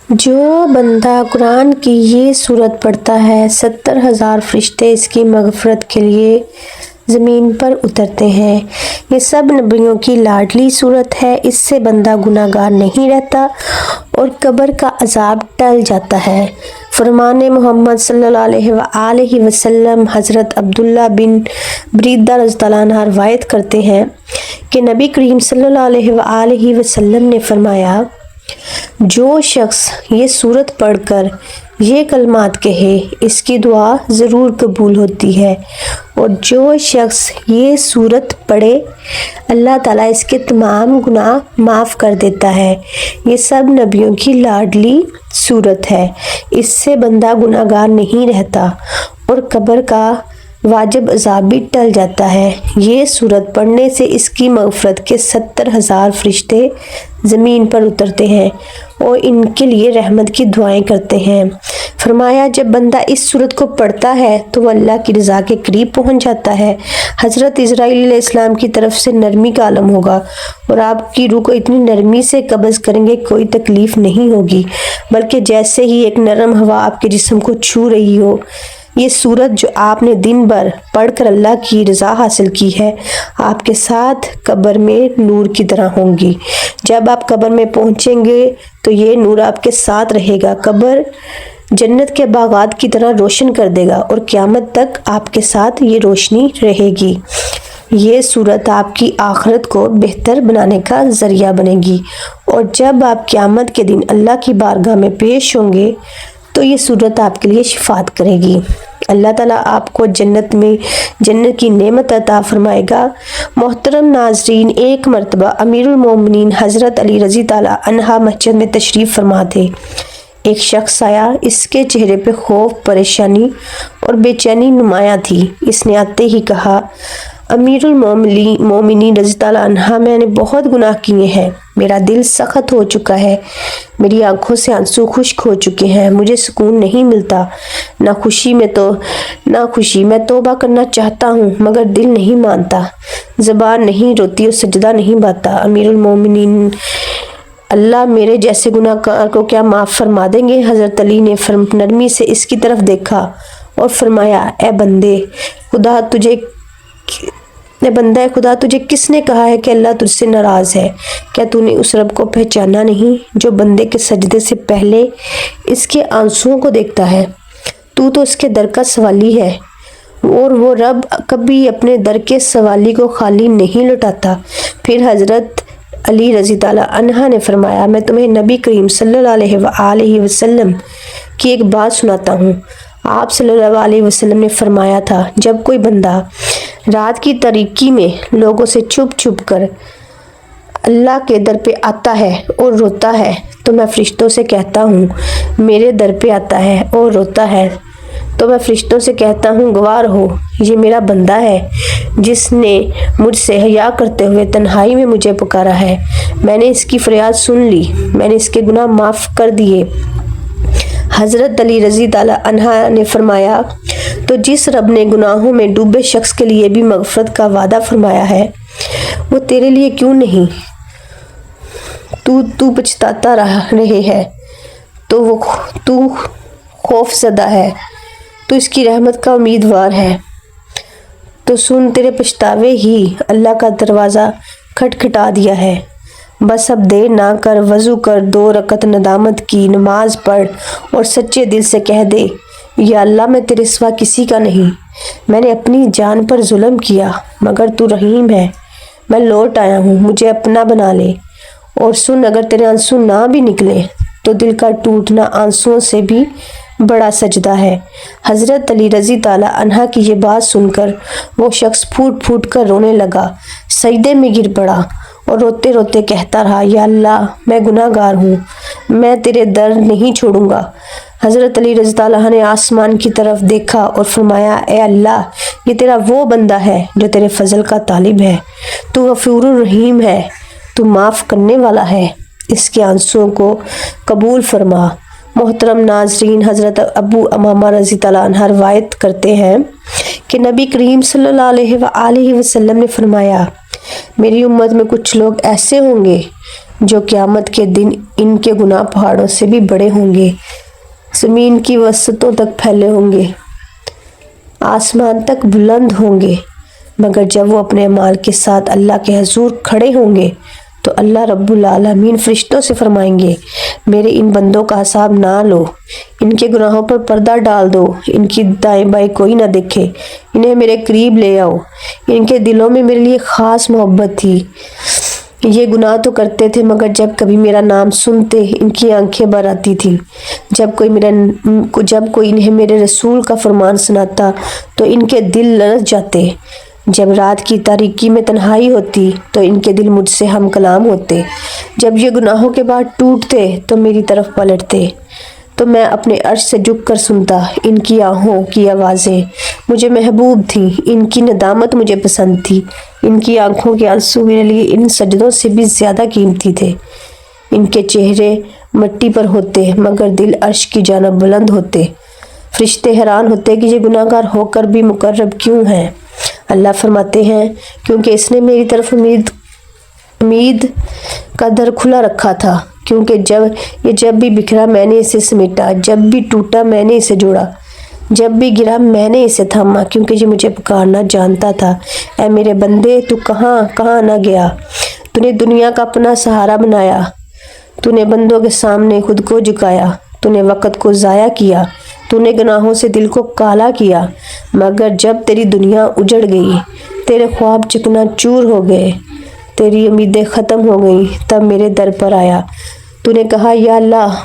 جو بندہ قرآن کی یہ سورت پڑھتا ہے 70,000 فرشتے اس کی مغفرت کے لیے زمین پر اترتے ہیں۔ یہ سب نبیوں کی لاڈلی سورت ہے، اس سے بندہ گناہ گار نہیں رہتا اور قبر کا عذاب ٹل جاتا ہے۔ فرمان محمد صلی اللہ علیہ وآلہ وسلم حضرت عبداللہ بن بریدہ رضی اللہ عنہ روایت کرتے ہیں کہ نبی کریم صلی اللہ علیہ وآلہ وسلم نے فرمایا، جو شخص یہ سورت پڑھ کر یہ کلمات کہے اس کی دعا ضرور قبول ہوتی ہے، اور جو شخص یہ سورت پڑھے اللہ تعالیٰ اس کے تمام گناہ معاف کر دیتا ہے۔ یہ سب نبیوں کی لاڈلی سورت ہے، اس سے بندہ گناہ گار نہیں رہتا اور قبر کا واجب عذاب بھی ٹل جاتا ہے۔ یہ سورت پڑھنے سے اس کی مغفرت کے 70,000 فرشتے زمین پر اترتے ہیں اور ان کے لیے رحمت کی دعائیں کرتے ہیں۔ فرمایا، جب بندہ اس سورت کو پڑھتا ہے تو وہ اللہ کی رضا کے قریب پہنچ جاتا ہے۔ حضرت اسرائیل علیہ السلام کی طرف سے نرمی کا عالم ہوگا اور آپ کی روح کو اتنی نرمی سے قبض کریں گے کوئی تکلیف نہیں ہوگی، بلکہ جیسے ہی ایک نرم ہوا آپ کے جسم کو چھو رہی ہو۔ یہ سورت جو آپ نے دن بھر پڑھ کر اللہ کی رضا حاصل کی ہے آپ کے ساتھ قبر میں نور کی طرح ہوں گی۔ جب آپ قبر میں پہنچیں گے تو یہ نور آپ کے ساتھ رہے گا، قبر جنت کے باغات کی طرح روشن کر دے گا اور قیامت تک آپ کے ساتھ یہ روشنی رہے گی۔ یہ سورت آپ کی آخرت کو بہتر بنانے کا ذریعہ بنے گی، اور جب آپ قیامت کے دن اللہ کی بارگاہ میں پیش ہوں گے تو یہ سورت آپ کے لیے شفاعت کرے گی۔ اللہ تعالیٰ آپ کو جنت میں جنت کی نعمت عطا فرمائے گا۔ محترم ناظرین، ایک مرتبہ امیر المومنین حضرت علی رضی اللہ عنہ مسجد میں تشریف فرما تھے۔ ایک شخص آیا، اس کے چہرے پہ خوف، پریشانی اور بے چینی نمایاں تھی۔ اس نے آتے ہی کہا، امیر المومنین رضی اللہ عنہ، میں نے بہت گناہ کیے ہیں، میرا دل سخت ہو چکا ہے، میری آنکھوں سے آنسو خشک ہو چکے ہیں، مجھے سکون نہیں ملتا، نہ خوشی میں توبہ کرنا چاہتا ہوں مگر دل نہیں مانتا، زبان نہیں روتی اور سجدہ نہیں پاتا۔ امیر المومنین، اللہ میرے جیسے گناہ گار کو کیا معاف فرما دیں گے؟ حضرت علی نے نرمی سے اس کی طرف دیکھا اور فرمایا، اے بندے خدا، تجھے کس نے کہا ہے کہ اللہ تجھ سے ناراض ہے؟ کیا تو نے اس رب کو پہچانا نہیں جو بندے کے سجدے سے پہلے اس کے آنسوؤں کو دیکھتا ہے؟ تو اس کے در کا سوالی ہے، اور وہ رب کبھی اپنے در کے سوالی کو خالی نہیں لوٹاتا۔ پھر حضرت علی رضی اللہ عنہ نے فرمایا، میں تمہیں نبی کریم صلی اللہ علیہ وآلہ وسلم کی ایک بات سناتا ہوں۔ آپ صلی اللہ علیہ وسلم نے فرمایا تھا، جب کوئی بندہ رات کی تاریکی میں لوگوں سے چھپ چھپ کر اللہ کے در پہ آتا ہے اور روتا ہے تو میں فرشتوں سے کہتا ہوں میرے در پہ آتا ہے اور روتا ہے تو میں فرشتوں سے کہتا ہوں گوار ہو، یہ میرا بندہ ہے جس نے مجھ سے حیا کرتے ہوئے تنہائی میں مجھے پکارا ہے، میں نے اس کی فریاد سن لی، میں نے اس کے گناہ معاف کر دیے۔ حضرت علی رضی اللہ عنہ نے فرمایا، تو جس رب نے گناہوں میں ڈوبے شخص کے لیے بھی مغفرت کا وعدہ فرمایا ہے وہ تیرے لیے کیوں نہیں؟ تو پچھتاتا رہے ہے تو خوف زدہ ہے، تو اس کی رحمت کا امیدوار ہے، تو سن تیرے پچھتاوے ہی اللہ کا دروازہ کھٹکھٹا دیا ہے۔ بس اب دیر نہ کر، وضو کر، 2 رکعت ندامت کی نماز پڑھ اور سچے دل سے کہہ دے، یا اللہ میں تیرے سوا کسی کا نہیں، میں نے اپنی جان پر ظلم کیا مگر تو رحیم ہے، میں لوٹ آیا ہوں، مجھے اپنا بنا لے۔ اور سن، اگر تیرے آنسو نہ بھی نکلے تو دل کا ٹوٹنا آنسوؤں سے بھی بڑا سجدہ ہے۔ حضرت علی رضی اللہ عنہ کی یہ بات سن کر وہ شخص پھوٹ پھوٹ کر رونے لگا، سجدے میں گر پڑا اور روتے روتے کہتا رہا، یا اللہ میں گناہ گار ہوں، میں تیرے در نہیں چھوڑوں گا۔ حضرت علی رضی اللہ عنہ نے آسمان کی طرف دیکھا اور فرمایا، اے اللہ، یہ تیرا وہ بندہ ہے جو تیرے فضل کا طالب ہے، تو غفور الرحیم ہے، تو معاف کرنے والا ہے، اس کے آنسوؤں کو قبول فرما۔ محترم ناظرین، حضرت ابو امامہ رضی اللہ عنہ روایت کرتے ہیں کہ نبی کریم صلی اللہ علیہ وآلہ وسلم نے فرمایا، میری امت میں کچھ لوگ ایسے ہوں گے جو قیامت کے دن ان کے گناہ پہاڑوں سے بھی بڑے ہوں گے، زمین کی وسطوں تک پھیلے ہوں گے، آسمان تک بلند ہوں گے، مگر جب وہ اپنے اعمال کے ساتھ اللہ کے حضور کھڑے ہوں گے تو اللہ رب العالمین فرشتوں سے فرمائیں گے، میرے ان بندوں کا حساب نہ لو، ان کے گناہوں پر پردہ ڈال دو، ان کی دائیں بائیں کوئی نہ دیکھے، انہیں میرے قریب لے آؤ، ان کے دلوں میں میرے لیے خاص محبت تھی، یہ گناہ تو کرتے تھے مگر جب کبھی میرا نام سنتے ان کی آنکھیں بھر آتی تھیں، جب کوئی انہیں میرے رسول کا فرمان سناتا تو ان کے دل لرز جاتے، جب رات کی تاریکی میں تنہائی ہوتی تو ان کے دل مجھ سے ہم کلام ہوتے، جب یہ گناہوں کے بعد ٹوٹتے تو میری طرف پلٹتے، تو میں اپنے عرش سے جھک کر سنتا، ان کی آہوں کی آوازیں مجھے محبوب تھیں، ان کی ندامت مجھے پسند تھی، ان کی آنکھوں کے آنسو میرے لیے ان سجدوں سے بھی زیادہ قیمتی تھے، ان کے چہرے مٹی پر ہوتے مگر دل عرش کی جانب بلند ہوتے، فرشتے حیران ہوتے کہ یہ گناہ گار ہو کر بھی مقرب کیوں ہیں۔ اللہ فرماتے ہیں کیونکہ اس نے میری طرف امید کا در کھلا رکھا تھا، کیونکہ جب بھی بکھرا میں نے اسے سمیٹا، جب بھی ٹوٹا میں نے اسے جوڑا، جب بھی گرا میں نے اسے تھاما، کیونکہ یہ مجھے پکارنا جانتا تھا، اے میرے بندے تو کہاں نہ گیا، تو نے دنیا کا اپنا سہارا بنایا، تو نے بندوں کے سامنے خود کو جھکایا، تو نے وقت کو ضائع کیا، تو نے گناہوں سے دل کو کالا کیا، مگر جب تیری دنیا اجڑ گئی، تیرے خواب چکنا چور ہو گئے، تیری امیدیں ختم ہو گئیں، تب میرے در پر آیا، تو نے کہا یا اللہ،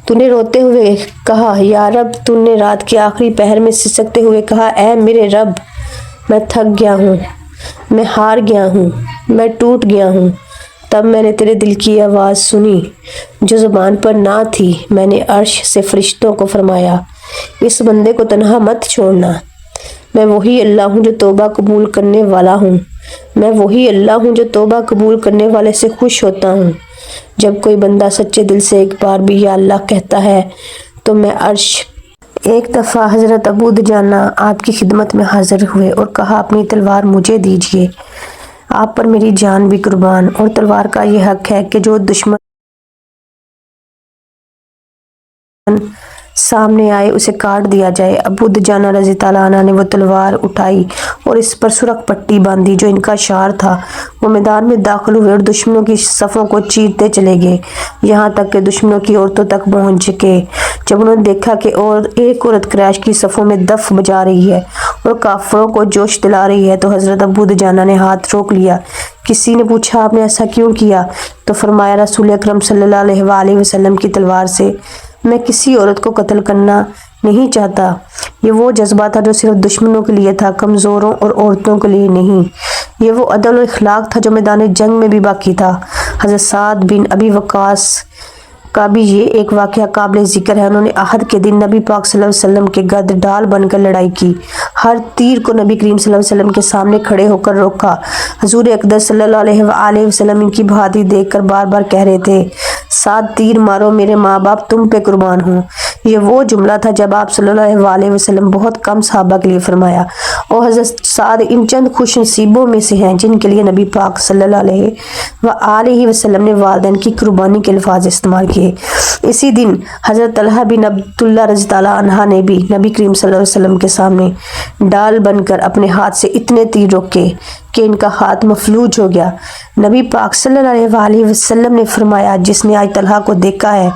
تو نے روتے ہوئے کہا یا رب، تو نے رات کے آخری پہر میں سسکتے ہوئے کہا اے میرے رب، میں تھک گیا ہوں، میں ہار گیا ہوں، میں ٹوٹ گیا ہوں، تب میں نے تیرے دل کی آواز سنی جو زبان پر نہ تھی، میں نے عرش سے فرشتوں کو فرمایا اس بندے کو تنہا مت چھوڑنا، میں وہی اللہ ہوں جو توبہ قبول کرنے والا ہوں، میں وہی اللہ ہوں جو توبہ قبول کرنے والے سے خوش ہوتا ہوں، جب کوئی بندہ سچے دل سے ایک بار بھی یا اللہ کہتا ہے تو میں عرش۔ ایک دفعہ حضرت ابو دجانہ آپ کی خدمت میں حاضر ہوئے اور کہا اپنی تلوار مجھے دیجیے، آپ پر میری جان بھی قربان، اور تلوار کا یہ حق ہے کہ جو دشمن سامنے آئے اسے کاٹ دیا جائے۔ ابو دجانہ رضی اللہ عنہ نے وہ تلوار اٹھائی اور اس پر سرخ پٹی باندھی جو ان کا شعار تھا، وہ میدان میں داخل ہوئے اور دشمنوں کی صفوں کو چیرتے چلے گئے، یہاں تک کہ دشمنوں کی عورتوں تک پہنچ گئے۔ جب انہوں نے دیکھا کہ ایک عورت قریش کی صفوں میں دف بجا رہی ہے اور کافروں کو جوش دلا رہی ہے تو حضرت ابو دجانہ نے ہاتھ روک لیا۔ کسی نے پوچھا آپ نے ایسا کیوں کیا؟ تو فرمایا رسول اکرم صلی اللہ علیہ وآلہ وسلم کی تلوار سے میں کسی عورت کو قتل کرنا نہیں چاہتا، یہ وہ جذبہ تھا جو صرف دشمنوں کے لیے تھا، کمزوروں اور عورتوں کے لیے نہیں، یہ وہ عدل و اخلاق تھا جو میدان جنگ میں بھی باقی تھا۔ حضرت سعد بن ابی وقاص کا بھی یہ ایک واقعہ قابل ذکر ہے، انہوں نے احد کے دن نبی پاک صلی اللہ علیہ وسلم کے گرد ڈال بن کر لڑائی کی، ہر تیر کو نبی کریم صلی اللہ علیہ وسلم کے سامنے کھڑے ہو کر روکا، حضور اقدس صلی اللہ علیہ وآلہ وسلم ان کی بہادری دیکھ کر بار بار کہہ رہے تھے 7 تیر مارو میرے ماں باپ تم پہ قربان ہوں، یہ وہ جملہ تھا جب آپ صلی اللہ علیہ وآلہ وسلم بہت کم صحابہ کے لیے فرمایا، اور حضرت سعد ان چند خوش نصیبوں میں سے ہیں جن کے لیے نبی پاک صلی اللہ علیہ وآلہ وسلم نے والدین کی قربانی کے الفاظ استعمال کیے۔ اسی دن حضرت طلحہ بن عبداللہ رضی اللہ عنہ نے بھی نبی کریم صلی اللہ علیہ وسلم کے سامنے ڈال بن کر اپنے ہاتھ سے اتنے تیر روکے کہ ان کا ہاتھ مفلوج ہو گیا۔ نبی پاک صلی اللہ علیہ وآلہ وسلم نے فرمایا جس نے آج طلحہ کو دیکھا ہے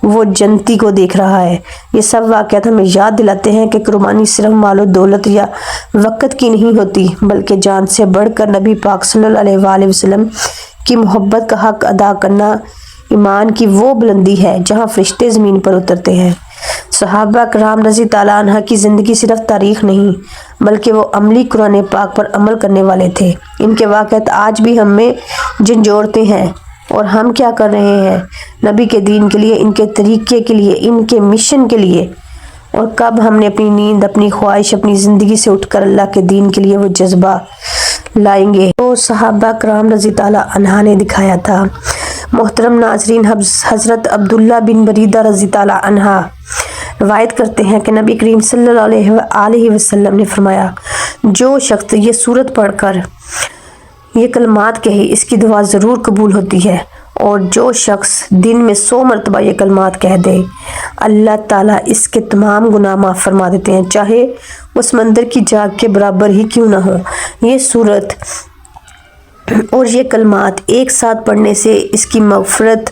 وہ جنتی کو دیکھ رہا ہے۔ یہ سب واقعات ہمیں یاد دلاتے ہیں کہ قربانی صرف مال و دولت یا وقت کی نہیں ہوتی بلکہ جان سے بڑھ کر نبی پاک صلی اللہ علیہ وآلہ وسلم کی محبت کا حق ادا کرنا ایمان کی وہ بلندی ہے جہاں فرشتے زمین پر اترتے ہیں۔ صحابہ کرام رضی اللہ عنہ کی زندگی صرف تاریخ نہیں بلکہ وہ عملی قرآن پاک پر عمل کرنے والے تھے۔ ان کے واقعات آج بھی ہمیں جھنجھوڑتے ہیں اور ہم کیا کر رہے ہیں نبی کے دین کے لیے، ان کے طریقے کے لیے، ان کے مشن کے لیے، اور کب ہم نے اپنی نیند، اپنی خواہش، اپنی زندگی سے اٹھ کر اللہ کے دین کے لیے وہ جذبہ لائیں گے تو صحابہ کرام رضی اللہ عنہ نے دکھایا تھا۔ محترم ناظرین، حضرت عبداللہ بن بریدہ رضی اللہ عنہ روایت کرتے ہیں کہ نبی کریم صلی اللہ علیہ وآلہ وسلم نے فرمایا جو شخص یہ سورت پڑھ کر یہ کلمات کہے اس کی دعا ضرور قبول ہوتی ہے، اور جو شخص دن میں 100 مرتبہ یہ کلمات کہہ دے اللہ تعالیٰ اس کے تمام گناہ معاف فرما دیتے ہیں، چاہے وہ سمندر کی جھاگ کے برابر ہی کیوں نہ ہو۔ یہ سورت اور یہ کلمات ایک ساتھ پڑھنے سے اس کی مغفرت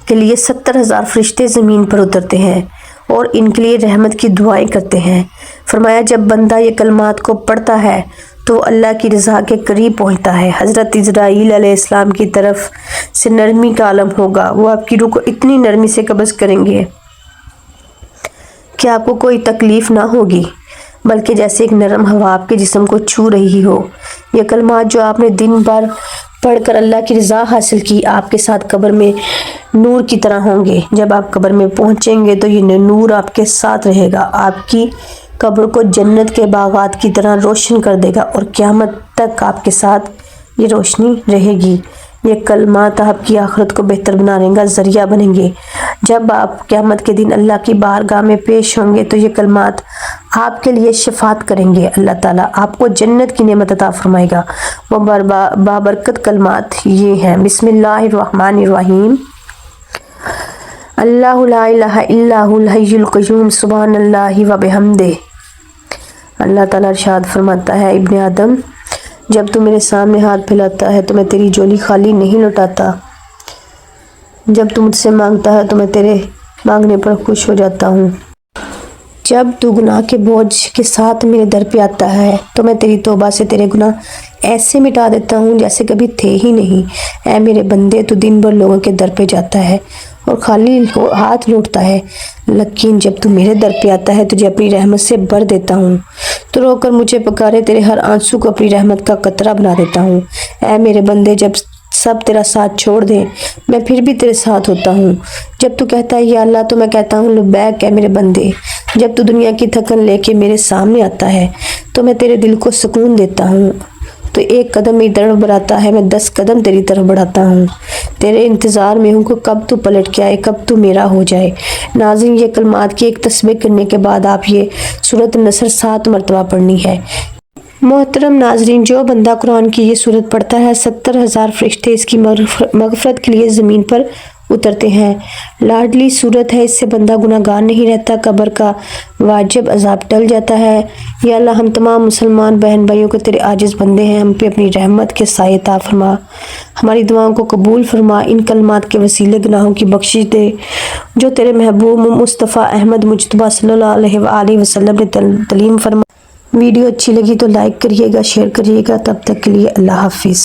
کے لیے 70,000 فرشتے زمین پر اترتے ہیں اور ان کے لیے رحمت کی دعائیں کرتے ہیں۔ فرمایا جب بندہ یہ کلمات کو پڑھتا ہے تو اللہ کی رضا کے قریب پہنچتا ہے۔ حضرت اسرائیل علیہ السلام کی طرف سے نرمی کا عالم ہوگا، وہ آپ کی روح کو اتنی نرمی سے قبض کریں گے کہ آپ کو کوئی تکلیف نہ ہوگی، بلکہ جیسے ایک نرم ہوا آپ کے جسم کو چھو رہی ہو۔ یہ کلمات جو آپ نے دن بھر پڑھ کر اللہ کی رضا حاصل کی آپ کے ساتھ قبر میں نور کی طرح ہوں گے۔ جب آپ قبر میں پہنچیں گے تو یہ نور آپ کے ساتھ رہے گا، آپ کی قبر کو جنت کے باغات کی طرح روشن کر دے گا اور قیامت تک آپ کے ساتھ یہ روشنی رہے گی۔ یہ کلمات آپ کی آخرت کو بہتر بنانے کا ذریعہ بنیں گے۔ جب آپ قیامت کے دن اللہ کی بارگاہ میں پیش ہوں گے تو یہ کلمات آپ کے لیے شفاعت کریں گے۔ اللہ تعالیٰ آپ کو جنت کی نعمت عطا فرمائے گا۔ وہ بابرکت کلمات یہ ہیں: بسم اللہ الرحمن الرحیم، اللہ لا الہ الا هو الحی القیوم سبحان اللہ و بحمدہ۔ اللہ تعالیٰ ارشاد فرماتا ہے: ابن آدم، جب تو میرے سامنے ہاتھ پھیلاتا ہے تو میں تیری جولی خالی نہیں لوٹاتا، جب تو مجھ سے مانگتا ہے تو میں تیرے مانگنے پر خوش ہو جاتا ہوں، جب تو گناہ کے بوجھ کے ساتھ میرے در پہ آتا ہے تو میں تیری توبہ سے تیرے گناہ ایسے مٹا دیتا ہوں جیسے کبھی تھے ہی نہیں۔ اے میرے بندے، تو دن بھر لوگوں کے در پہ جاتا ہے اور خالی ہاتھ لوٹتا ہے، لیکن جب تو میرے در پہ آتا ہے تجھے اپنی رحمت سے بھر دیتا ہوں، تو رو کر مجھے پکارے تیرے ہر آنسو کو اپنی رحمت کا قطرہ بنا دیتا ہوں۔ اے میرے بندے، جب سب تیرا ساتھ چھوڑ دیں میں پھر بھی تیرے ساتھ ہوتا ہوں۔ جب تو کہتا ہے یا اللہ تو میں کہتا ہوں لبیک۔ اے میرے بندے، جب تو دنیا کی تھکن لے کے میرے سامنے آتا ہے تو میں تیرے دل کو سکون دیتا ہوں، تو ایک قدم میری طرف بڑھاتا ہے میں 10 قدم تیری طرف بڑھاتا ہوں۔ تیرے انتظار میں ہوں کہ کب تو پلٹ کے آئے، کب تو میرا ہو جائے۔ ناظرین، یہ کلمات کی ایک تسبیح کرنے کے بعد آپ یہ سورۃ النصر 7 مرتبہ پڑھنی ہے۔ محترم ناظرین، جو بندہ قرآن کی یہ سورت پڑھتا ہے 70,000 فرشتے اس کی مغفرت کے لیے زمین پر اترتے ہیں۔ لاڈلی سورت ہے، اس سے بندہ گناہ گار نہیں رہتا، قبر کا واجب عذاب ٹل جاتا ہے۔ یا اللہ، ہم تمام مسلمان بہن بھائیوں کو تیرے عاجز بندے ہیں، ہم پہ اپنی رحمت کے سائے عطا فرما، ہماری دعاؤں کو قبول فرما، ان کلمات کے وسیلے گناہوں کی بخشش دے جو تیرے محبوب مصطفیٰ احمد مجتبیٰ صلی اللہ علیہ وآلہ وسلم نے تعلیم فرما۔ ویڈیو اچھی لگی تو لائک کریے گا، شیئر کریے گا۔ تب تک کے لیے اللہ حافظ۔